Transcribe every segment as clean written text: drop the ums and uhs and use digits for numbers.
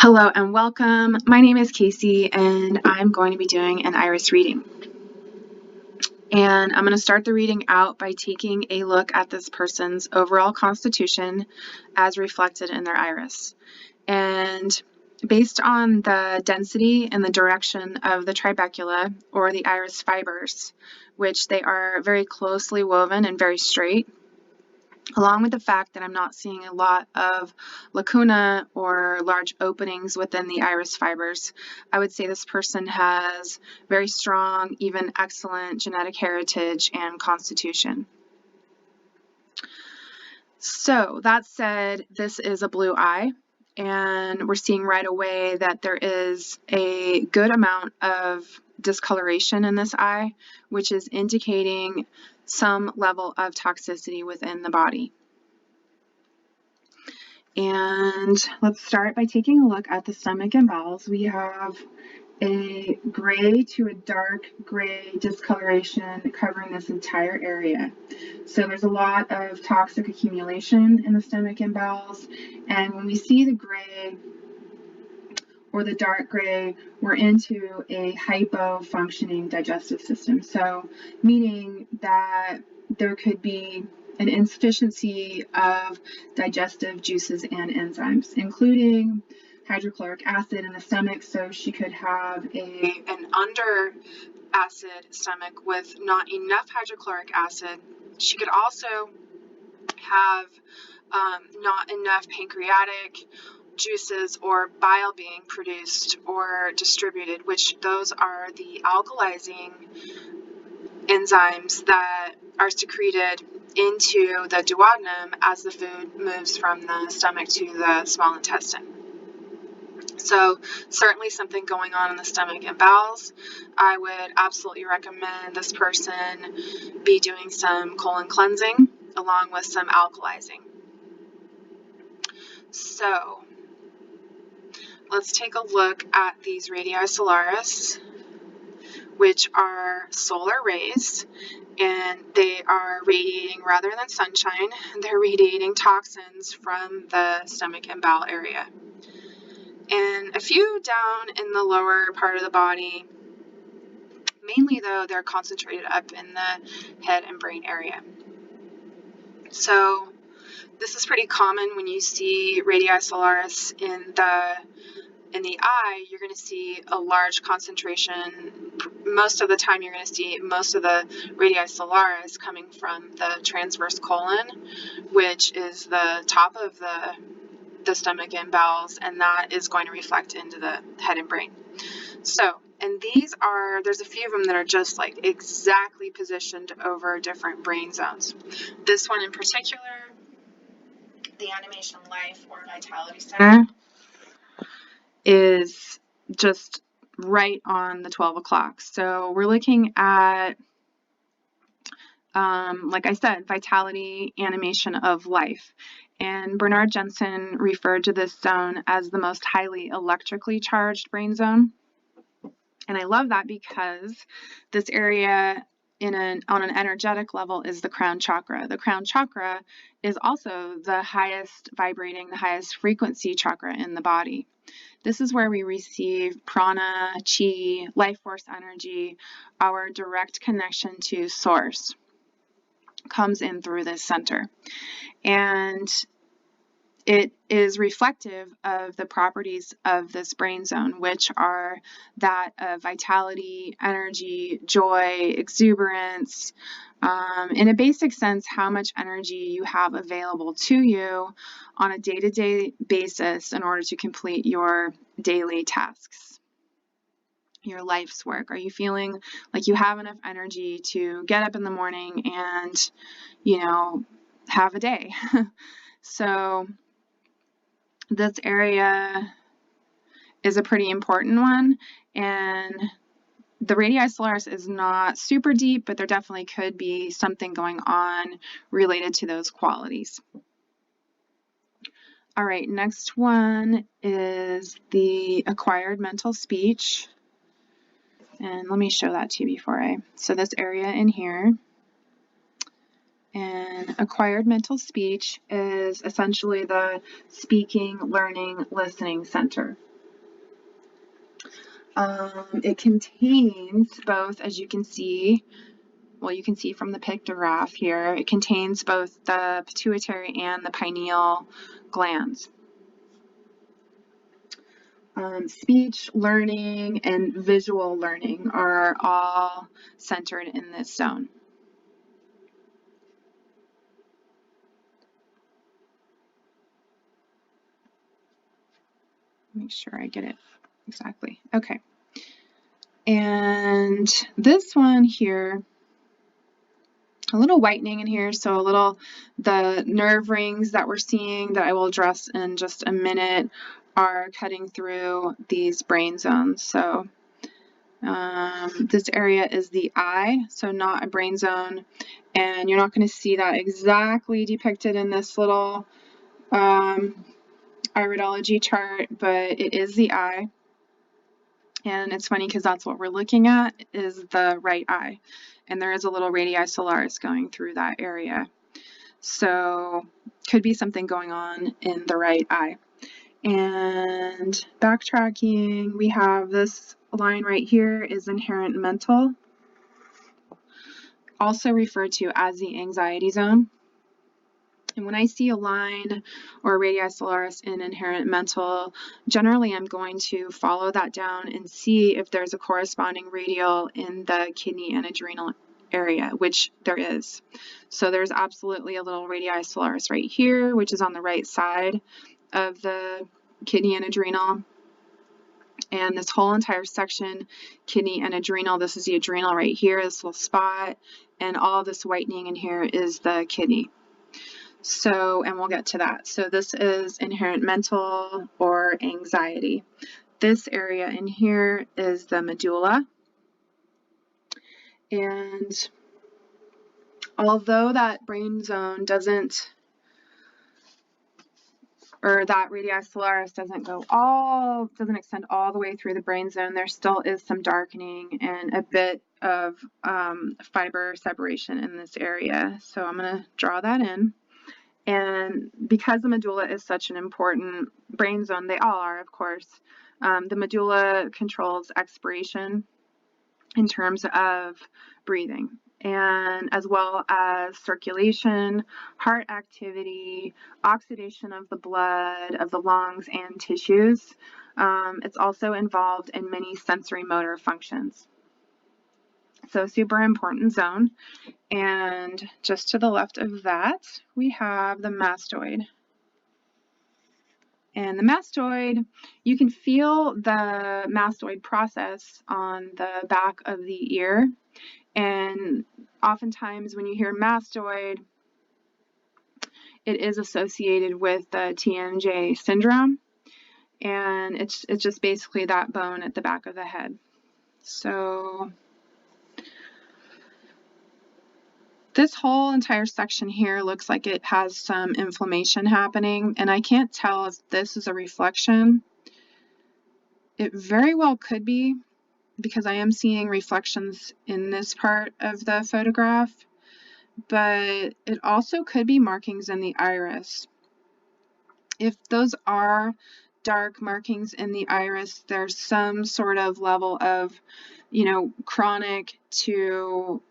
Hello and welcome. My name is Casey and I'm going to be doing an iris reading. And I'm going to start the reading out by taking a look at this person's overall constitution as reflected in their iris. And based on the density and the direction of the trabecula or the iris fibers, which they are very closely woven and very straight, along with the fact that I'm not seeing a lot of lacuna or large openings within the iris fibers, I would say this person has very strong, even excellent genetic heritage and constitution. So that said, this is a blue eye, and we're seeing right away that there is a good amount of discoloration in this eye, which is indicating some level of toxicity within the body. And let's start by taking a look at the stomach and bowels. We have a gray to a dark gray discoloration covering this entire area. So there's a lot of toxic accumulation in the stomach and bowels. And when we see the gray or the dark gray, we're into a hypo-functioning digestive system. So meaning that there could be an insufficiency of digestive juices and enzymes, including hydrochloric acid in the stomach. So she could have an under acid stomach with not enough hydrochloric acid. She could also have not enough pancreatic juices or bile being produced or distributed, which those are the alkalizing enzymes that are secreted into the duodenum as the food moves from the stomach to the small intestine. So certainly something going on in the stomach and bowels. I would absolutely recommend this person be doing some colon cleansing along with some alkalizing. So let's take a look at these radii solaris, which are solar rays, and they are radiating rather than sunshine. They're radiating toxins from the stomach and bowel area. And a few down in the lower part of the body, mainly though they're concentrated up in the head and brain area. So this is pretty common when you see radii solaris in the eye. You're going to see a large concentration. Most of the time you're going to see most of the radii solaris coming from the transverse colon, which is the top of the stomach and bowels, and that is going to reflect into the head and brain. So, and there's a few of them that are just like exactly positioned over different brain zones. This one in particular, the Animation Life or Vitality Center, is just right on the 12 o'clock. So we're looking at, like I said, vitality, animation of life. And Bernard Jensen referred to this zone as the most highly electrically charged brain zone. And I love that because this area on an energetic level is the crown chakra. The crown chakra is also the highest vibrating, the highest frequency chakra in the body. This is where we receive prana, chi, life force energy. Our direct connection to source comes in through this center. And it is reflective of the properties of this brain zone, which are that of vitality, energy, joy, exuberance, in a basic sense, how much energy you have available to you on a day-to-day basis in order to complete your daily tasks, your life's work. Are you feeling like you have enough energy to get up in the morning and, have a day? So this area is a pretty important one, and the radii solaris is not super deep, but there definitely could be something going on related to those qualities. All right, next one is the acquired mental speech. And let me show that to you so this area in here. And acquired mental speech is essentially the speaking, learning, listening center. It contains both, as you can see, well, you can see from the pictograph here, it contains both the pituitary and the pineal glands. Speech, learning, and visual learning are all centered in this zone. Make sure I get it exactly. Okay. And this one here, a little whitening in here, so a little, the nerve rings that we're seeing that I will address in just a minute are cutting through these brain zones. So this area is the eye, so not a brain zone, and you're not going to see that exactly depicted in this little iridology chart, but it is the eye. And it's funny because that's what we're looking at, is the right eye, and there is a little radii solaris going through that area, so could be something going on in the right eye. And backtracking, we have this line right here is inherent mental, also referred to as the anxiety zone. And when I see a line or a radii solaris in inherent mental, generally I'm going to follow that down and see if there's a corresponding radial in the kidney and adrenal area, which there is. So there's absolutely a little radii solaris right here, which is on the right side of the kidney and adrenal. And this whole entire section, kidney and adrenal, this is the adrenal right here, this little spot, and all this whitening in here is the kidney. So, and we'll get to that. So this is inherent mental or anxiety. This area in here is the medulla. And although that brain zone doesn't, or that radii solaris doesn't extend all the way through the brain zone, there still is some darkening and a bit of fiber separation in this area. So I'm going to draw that in. And because the medulla is such an important brain zone, they all are, of course, the medulla controls expiration in terms of breathing, and as well as circulation, heart activity, oxidation of the blood, of the lungs and tissues. It's also involved in many sensory motor functions. So super important zone. And just to the left of that, we have the mastoid. And the mastoid, you can feel the mastoid process on the back of the ear. And oftentimes when you hear mastoid, it is associated with the TMJ syndrome. And it's just basically that bone at the back of the head. So this whole entire section here looks like it has some inflammation happening, and I can't tell if this is a reflection. It very well could be, because I am seeing reflections in this part of the photograph, but it also could be markings in the iris. If those are dark markings in the iris, there's some sort of level of, chronic to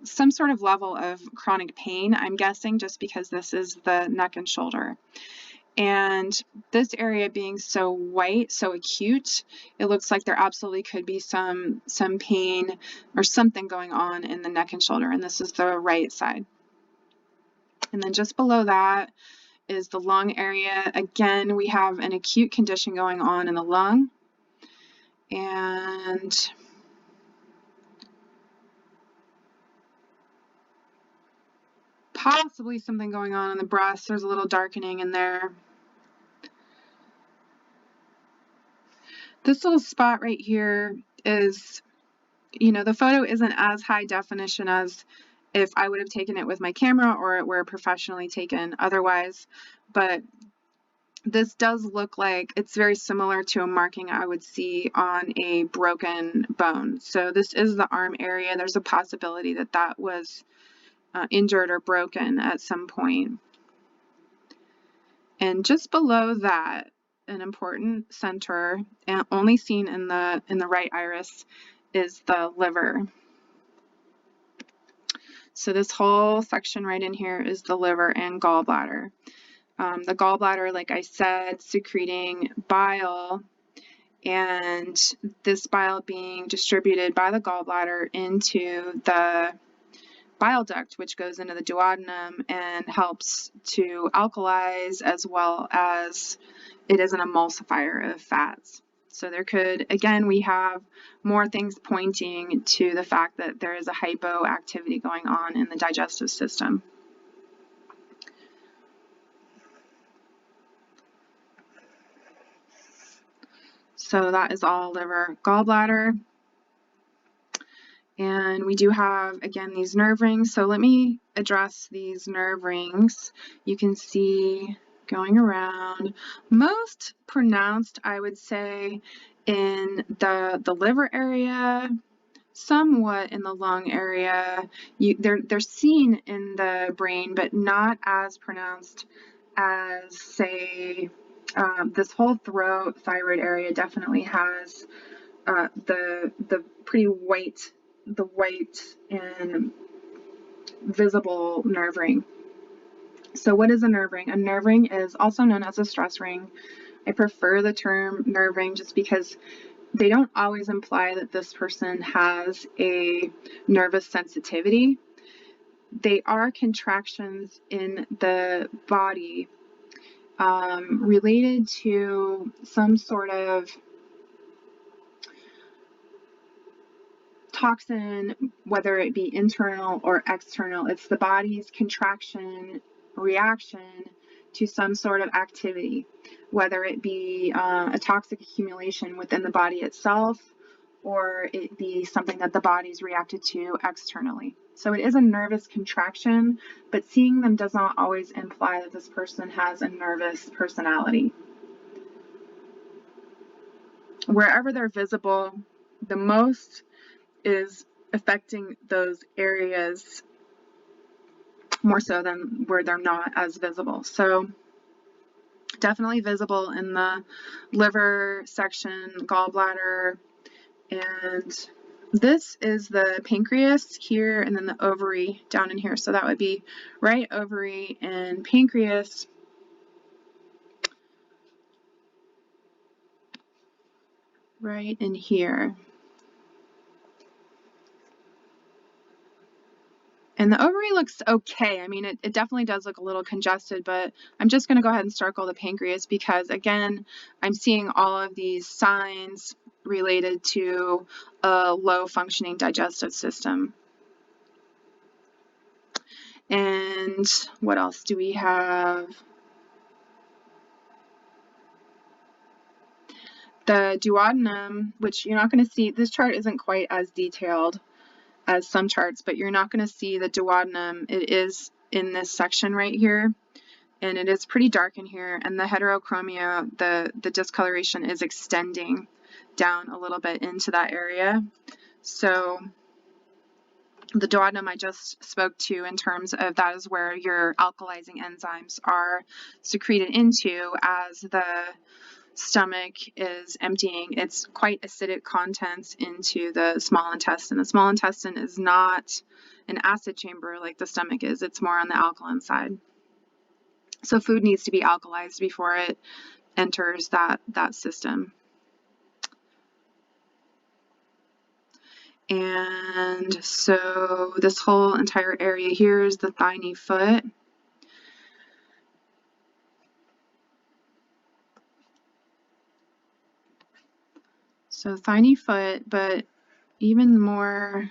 some sort of level of chronic pain, I'm guessing, just because this is the neck and shoulder. And this area being so white, so acute, it looks like there absolutely could be some pain or something going on in the neck and shoulder, and this is the right side. And then just below that is the lung area. Again, we have an acute condition going on in the lung, and possibly something going on in the breast. There's a little darkening in there. This little spot right here is, the photo isn't as high definition as if I would have taken it with my camera or it were professionally taken otherwise, but this does look like it's very similar to a marking I would see on a broken bone. So this is the arm area. There's a possibility that that was injured or broken at some point. And just below that an important center, and only seen in the right iris, is the liver. So this whole section right in here is the liver and gallbladder. The gallbladder, like I said, secreting bile, and this bile being distributed by the gallbladder into the bile duct, which goes into the duodenum and helps to alkalize, as well as it is an emulsifier of fats. So there could, again, we have more things pointing to the fact that there is a hypoactivity going on in the digestive system. So that is all liver, gallbladder. And we do have, again, these nerve rings. So let me address these nerve rings. You can see going around, most pronounced, I would say, in the liver area, somewhat in the lung area. They're seen in the brain, but not as pronounced as, say, this whole throat, thyroid area definitely has the pretty white, the white and visible nerve ring. So what is a nerve ring? A nerve ring is also known as a stress ring. I prefer the term nerve ring just because they don't always imply that this person has a nervous sensitivity. They are contractions in the body related to some sort of toxin, whether it be internal or external. It's the body's contraction reaction to some sort of activity, whether it be a toxic accumulation within the body itself, or it be something that the body's reacted to externally. So it is a nervous contraction, but seeing them does not always imply that this person has a nervous personality. Wherever they're visible, the most is affecting those areas more so than where they're not as visible. So definitely visible in the liver section, gallbladder, and this is the pancreas here, and then the ovary down in here. So that would be right ovary and pancreas. Right in here. And the ovary looks okay. I mean, it definitely does look a little congested, but I'm just going to go ahead and circle the pancreas because, again, I'm seeing all of these signs related to a low functioning digestive system. And what else do we have? The duodenum, which you're not going to see, this chart isn't quite as detailed as some charts, but you're not going to see the duodenum. It is in this section right here, and it is pretty dark in here, and the heterochromia, the discoloration is extending down a little bit into that area. So the duodenum I just spoke to in terms of that is where your alkalizing enzymes are secreted into as the stomach is emptying its quite acidic contents into the small intestine. The small intestine is not an acid chamber like the stomach is. It's more on the alkaline side. So food needs to be alkalized before it enters that system. And so this whole entire area here is the thigh, knee, foot. So thigh, knee, foot, but even more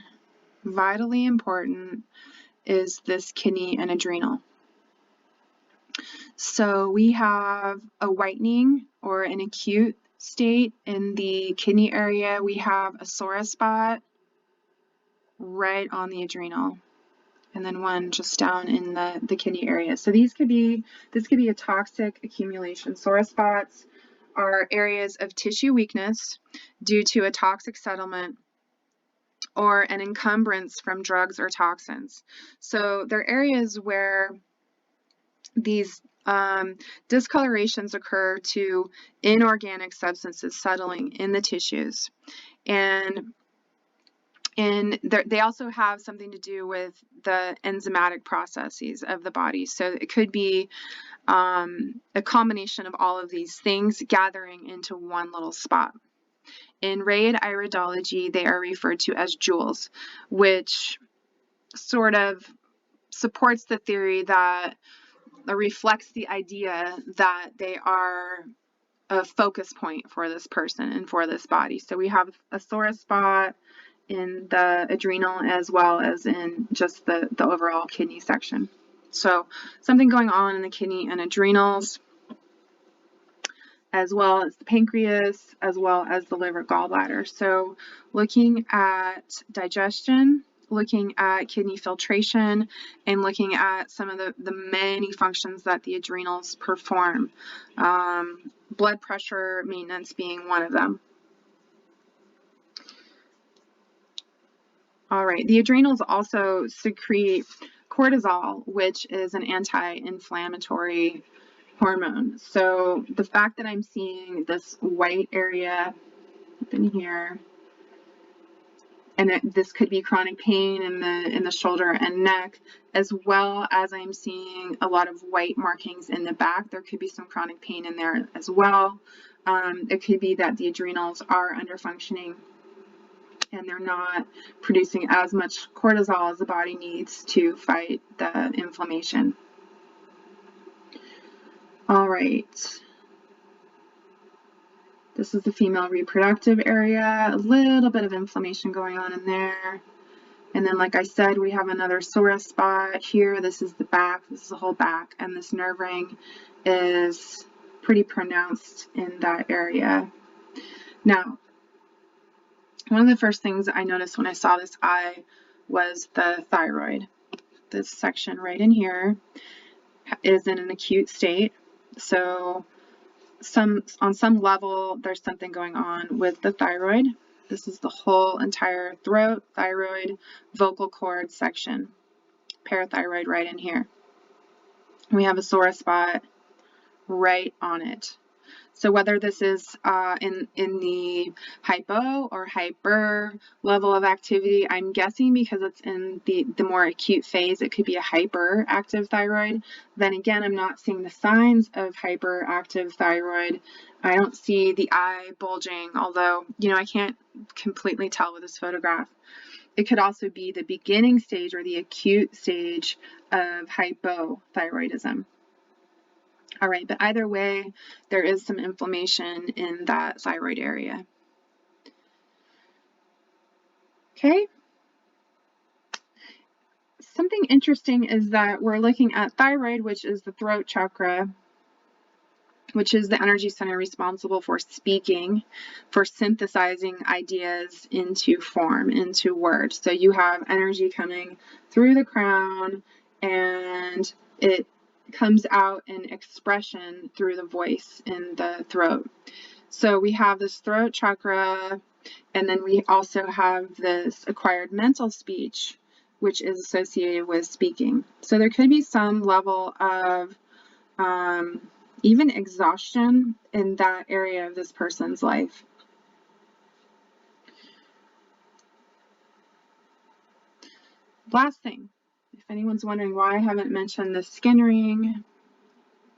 vitally important is this kidney and adrenal. So we have a whitening or an acute state in the kidney area. We have a sore spot right on the adrenal, and then one just down in the kidney area. So this could be a toxic accumulation. Sore spots are areas of tissue weakness due to a toxic settlement or an encumbrance from drugs or toxins. So they're areas where these Discolorations occur to inorganic substances settling in the tissues. And they also have something to do with the enzymatic processes of the body. So it could be a combination of all of these things gathering into one little spot. In Raid Iridology, they are referred to as jewels, which sort of supports the theory that reflects the idea that they are a focus point for this person and for this body. So we have a sore spot in the adrenal as well as in just the overall kidney section. So something going on in the kidney and adrenals, as well as the pancreas, as well as the liver, gallbladder. So looking at digestion, looking at kidney filtration, and looking at some of the many functions that the adrenals perform. Blood pressure maintenance being one of them. All right, the adrenals also secrete cortisol, which is an anti-inflammatory hormone. So the fact that I'm seeing this white area up in here, and this could be chronic pain in the shoulder and neck, as well as I'm seeing a lot of white markings in the back. There could be some chronic pain in there as well. It could be that the adrenals are under functioning and they're not producing as much cortisol as the body needs to fight the inflammation. All right. This is the female reproductive area, a little bit of inflammation going on in there. And then, like I said, we have another sore spot here. This is the back, this is the whole back, and this nerve ring is pretty pronounced in that area. Now, one of the first things I noticed when I saw this eye was the thyroid. This section right in here is in an acute state. So on some level, there's something going on with the thyroid. This is the whole entire throat, thyroid, vocal cord section, parathyroid right in here. We have a sore spot right on it. So whether this is in the hypo or hyper level of activity, I'm guessing because it's in the more acute phase, it could be a hyperactive thyroid. Then again, I'm not seeing the signs of hyperactive thyroid. I don't see the eye bulging, although, I can't completely tell with this photograph. It could also be the beginning stage or the acute stage of hypothyroidism. All right, but either way, there is some inflammation in that thyroid area. Okay. Something interesting is that we're looking at thyroid, which is the throat chakra, which is the energy center responsible for speaking, for synthesizing ideas into form, into words. So you have energy coming through the crown, and it comes out in expression through the voice in the throat. So we have this throat chakra, and then we also have this acquired mental speech, which is associated with speaking. So there could be some level of even exhaustion in that area of this person's life. Last thing, if anyone's wondering why I haven't mentioned the skin ring,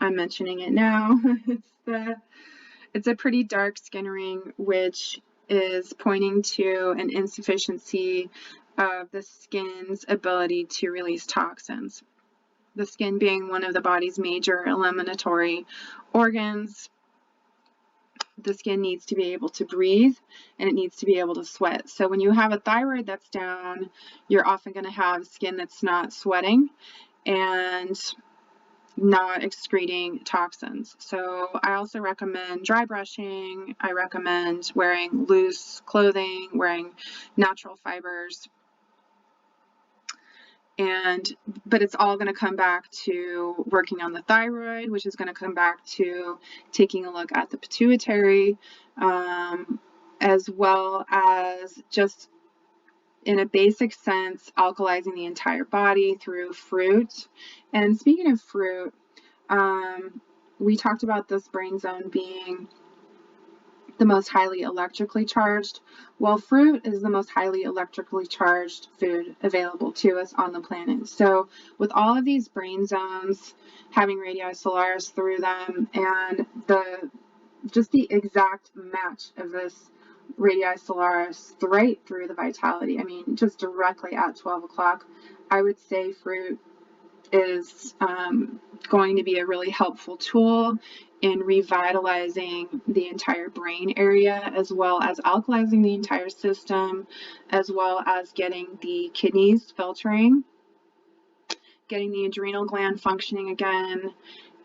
I'm mentioning it now. It's a pretty dark skin ring, which is pointing to an insufficiency of the skin's ability to release toxins. The skin being one of the body's major eliminatory organs. The skin needs to be able to breathe, and it needs to be able to sweat. So when you have a thyroid that's down, you're often going to have skin that's not sweating and not excreting toxins. So I also recommend dry brushing. I recommend wearing loose clothing, wearing natural fibers. But it's all going to come back to working on the thyroid, which is going to come back to taking a look at the pituitary, as well as just in a basic sense, alkalizing the entire body through fruit. And speaking of fruit, We talked about this brain zone being the most highly electrically charged. Well, fruit is the most highly electrically charged food available to us on the planet. So with all of these brain zones having radii solaris through them, and just the exact match of this radii solaris right through the vitality, I mean, just directly at 12 o'clock, I would say fruit is going to be a really helpful tool in revitalizing the entire brain area, as well as alkalizing the entire system, as well as getting the kidneys filtering, getting the adrenal gland functioning again,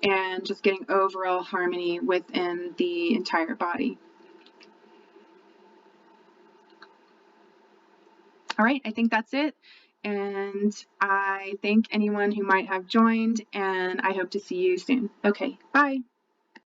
and just getting overall harmony within the entire body. All right, I think that's it. And I thank anyone who might have joined, and I hope to see you soon. Okay, bye.